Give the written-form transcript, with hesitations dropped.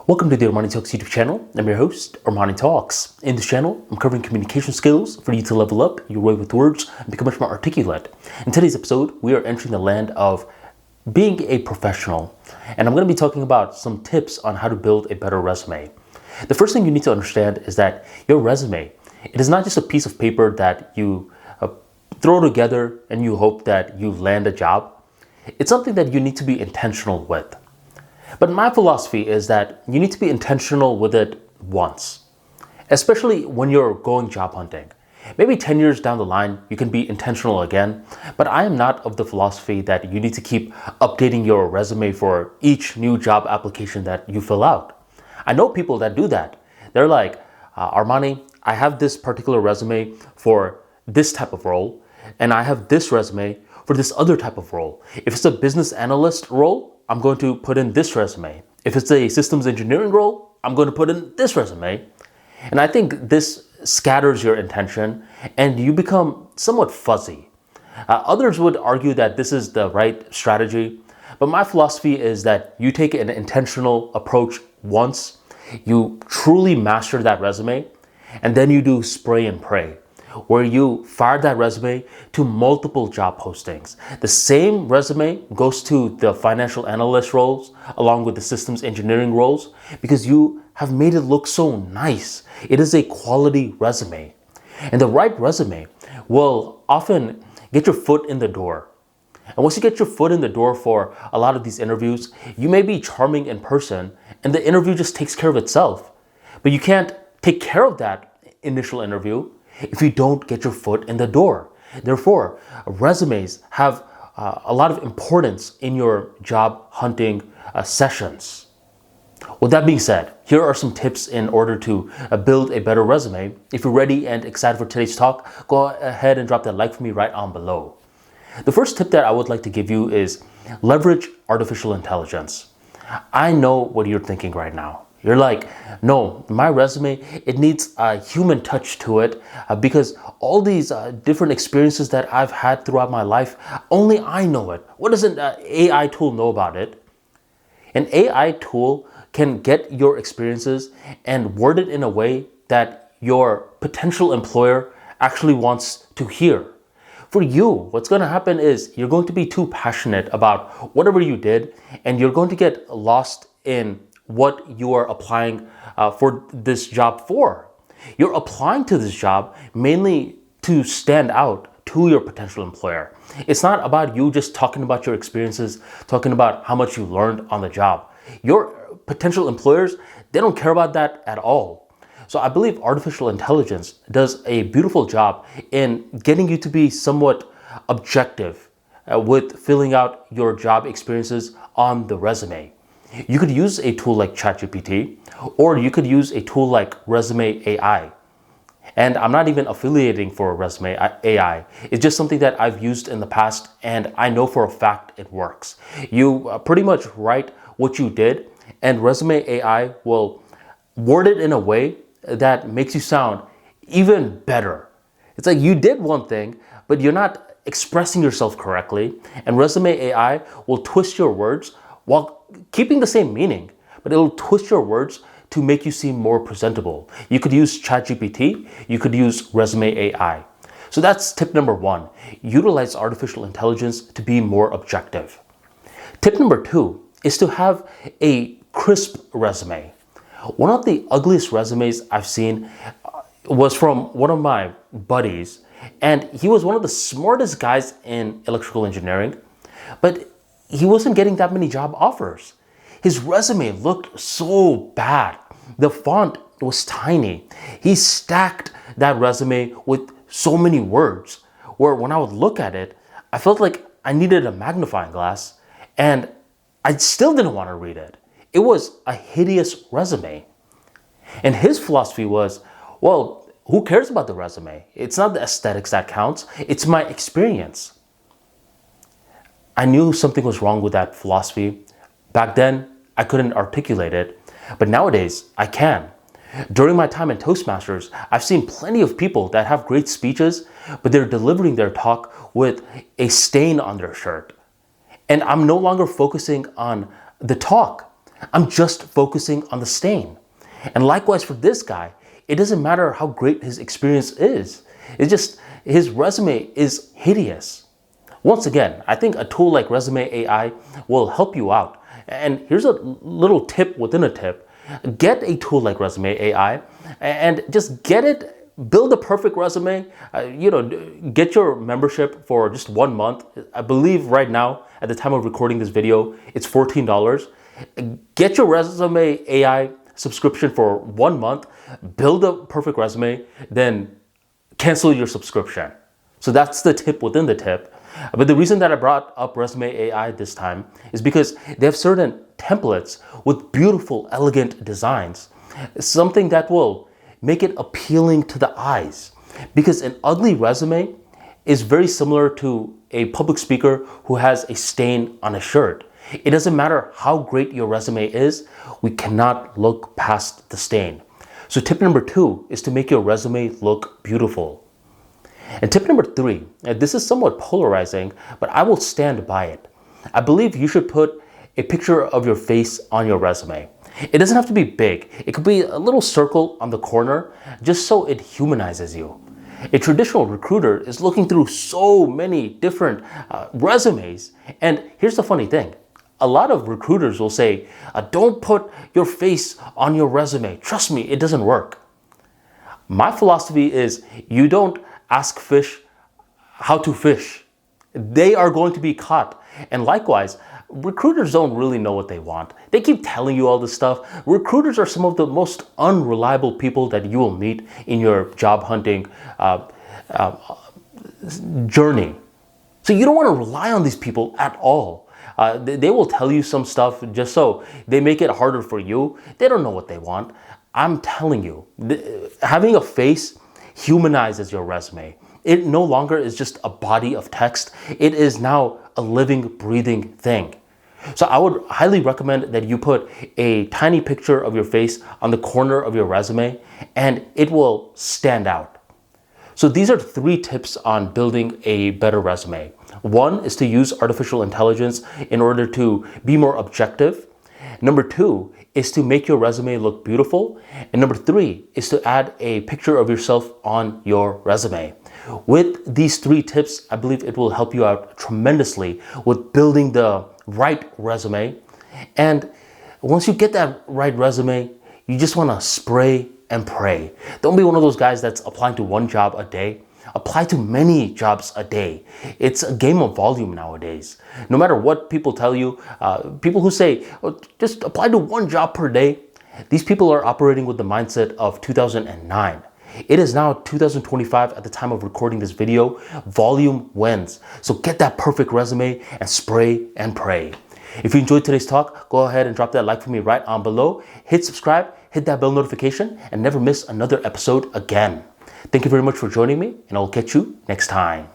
Welcome to the ArmaniTalks YouTube channel. I'm your host, ArmaniTalks. In this channel, I'm covering communication skills for you to level up your way with words and become much more articulate. In today's episode, we are entering the land of being a professional, and I'm going to be talking about some tips on how to build a better resume. The first thing you need to understand is that your resume, it is not just a piece of paper that you throw together and you hope that you land a job. It's something that you need to be intentional with. But my philosophy is that you need to be intentional with it once, especially when you're going job hunting. Maybe 10 years down the line, you can be intentional again, but I am not of the philosophy that you need to keep updating your resume for each new job application that you fill out. I know people that do that. They're like, Armani, I have this particular resume for this type of role, and I have this resume for this other type of role. If it's a business analyst role, I'm going to put in this resume. If it's a systems engineering role, I'm going to put in this resume. And I think this scatters your intention and you become somewhat fuzzy. Others would argue that this is the right strategy, but my philosophy is that you take an intentional approach once, you truly master that resume, and then you do spray and pray, where you fire that resume to multiple job postings. The same resume goes to the financial analyst roles along with the systems engineering roles because you have made it look so nice. It is a quality resume. And the right resume will often get your foot in the door. And once you get your foot in the door for a lot of these interviews, you may be charming in person and the interview just takes care of itself. But you can't take care of that initial interview if you don't get your foot in the door. Therefore, resumes have a lot of importance in your job hunting sessions. With that being said, here are some tips in order to build a better resume. If you're ready and excited for today's talk, go ahead and drop that like for me right on below. The first tip that I would like to give you is leverage artificial intelligence. I know what you're thinking right now. You're like, no, my resume, it needs a human touch to it because all these different experiences that I've had throughout my life, only I know it. What does an AI tool know about it? An AI tool can get your experiences and word it in a way that your potential employer actually wants to hear. For you, what's going to happen is you're going to be too passionate about whatever you did and you're going to get lost in what you are applying for this job for. You're applying to this job mainly to stand out to your potential employer. It's not about you just talking about your experiences, talking about how much you learned on the job. Your potential employers, they don't care about that at all. So I believe artificial intelligence does a beautiful job in getting you to be somewhat objective with filling out your job experiences on the resume. You could use a tool like ChatGPT, or you could use a tool like Resume AI. And I'm not even affiliating for Resume AI. It's just something that I've used in the past, and I know for a fact it works. You pretty much write what you did, and Resume AI will word it in a way that makes you sound even better. It's like you did one thing, but you're not expressing yourself correctly, and Resume AI will twist your words while keeping the same meaning, but it'll twist your words to make you seem more presentable. You could use ChatGPT, you could use Resume AI. So that's tip number one. Utilize artificial intelligence to be more objective. Tip number two is to have a crisp resume. One of the ugliest resumes I've seen was from one of my buddies, and he was one of the smartest guys in electrical engineering, but he wasn't getting that many job offers. His resume looked so bad. The font was tiny. He stacked that resume with so many words where when I would look at it, I felt like I needed a magnifying glass and I still didn't want to read it. It was a hideous resume. And his philosophy was, well, who cares about the resume? It's not the aesthetics that counts. It's my experience. I knew something was wrong with that philosophy. Back then, I couldn't articulate it, but nowadays I can. During my time in Toastmasters, I've seen plenty of people that have great speeches, but they're delivering their talk with a stain on their shirt. And I'm no longer focusing on the talk. I'm just focusing on the stain. And likewise for this guy, it doesn't matter how great his experience is. It's just his resume is hideous. Once again, I think a tool like Resume AI will help you out. And here's a little tip within a tip. Get a tool like Resume AI and just get it. Build a perfect resume. Get your membership for just 1 month. I believe right now, at the time of recording this video, it's $14. Get your Resume AI subscription for 1 month. Build a perfect resume, then cancel your subscription. So that's the tip within the tip. But the reason that I brought up Resume AI this time is because they have certain templates with beautiful, elegant designs. Something that will make it appealing to the eyes. Because an ugly resume is very similar to a public speaker who has a stain on a shirt. It doesn't matter how great your resume is, we cannot look past the stain. So tip number 2 is to make your resume look beautiful. And tip number 3, and this is somewhat polarizing, but I will stand by it. I believe you should put a picture of your face on your resume. It doesn't have to be big. It could be a little circle on the corner, just so it humanizes you. A traditional recruiter is looking through so many different resumes. And here's the funny thing. A lot of recruiters will say, don't put your face on your resume. Trust me, it doesn't work. My philosophy is you don't ask fish how to fish. They are going to be caught. And likewise, recruiters don't really know what they want. They keep telling you all this stuff. Recruiters are some of the most unreliable people that you will meet in your job hunting journey. So you don't want to rely on these people at all. They will tell you some stuff just so they make it harder for you. They don't know what they want. I'm telling you, having a face humanizes your resume. It no longer is just a body of text. It is now a living, breathing thing. So I would highly recommend that you put a tiny picture of your face on the corner of your resume, and it will stand out. So these are 3 tips on building a better resume. 1 is to use artificial intelligence in order to be more objective. Number 2 is to make your resume look beautiful. And number 3 is to add a picture of yourself on your resume. With these 3 tips, I believe it will help you out tremendously with building the right resume. And once you get that right resume, you just want to spray and pray. Don't be one of those guys that's applying to 1 job a day. Apply to many jobs a day. It's a game of volume nowadays. No matter what people tell you, people who say, just apply to 1 job per day, these people are operating with the mindset of 2009. It is now 2025 at the time of recording this video. Volume wins. So get that perfect resume and spray and pray. If you enjoyed today's talk, go ahead and drop that like for me right on below. Hit subscribe, hit that bell notification, and never miss another episode again. Thank you very much for joining me, and I'll catch you next time.